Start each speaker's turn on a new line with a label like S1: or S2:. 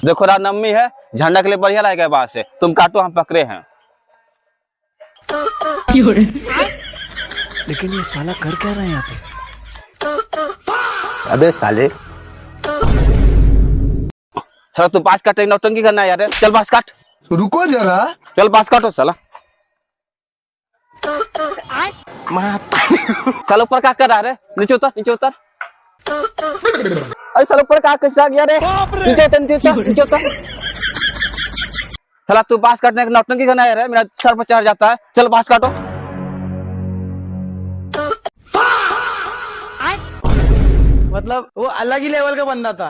S1: देखो रामनवमी है, झंडा के लिए बढ़िया रहेगा बात से। तुम काटो, हम पकड़े हैं।
S2: लेकिन ये साला कर क्या रहे हैं यहाँ पे?
S3: अबे साले,
S1: सर तू पास काट, नौटंकी करना है यार। चल पास काट,
S3: रुको जरा।
S1: चल पास काटो साला। साला ऊपर क्या कर रहा है? नीचे उतर, नीचे उतर। अरे साला ऊपर क्या कैसे आ गया रे? नीचे उतर, नीचे उतर, नीचे उतर। साला तू पास काटने का नौटंकी करना है, मेरा सर पर चढ़ जाता है। चल पास काटो।
S2: मतलब वो अलग ही लेवल का बंदा था।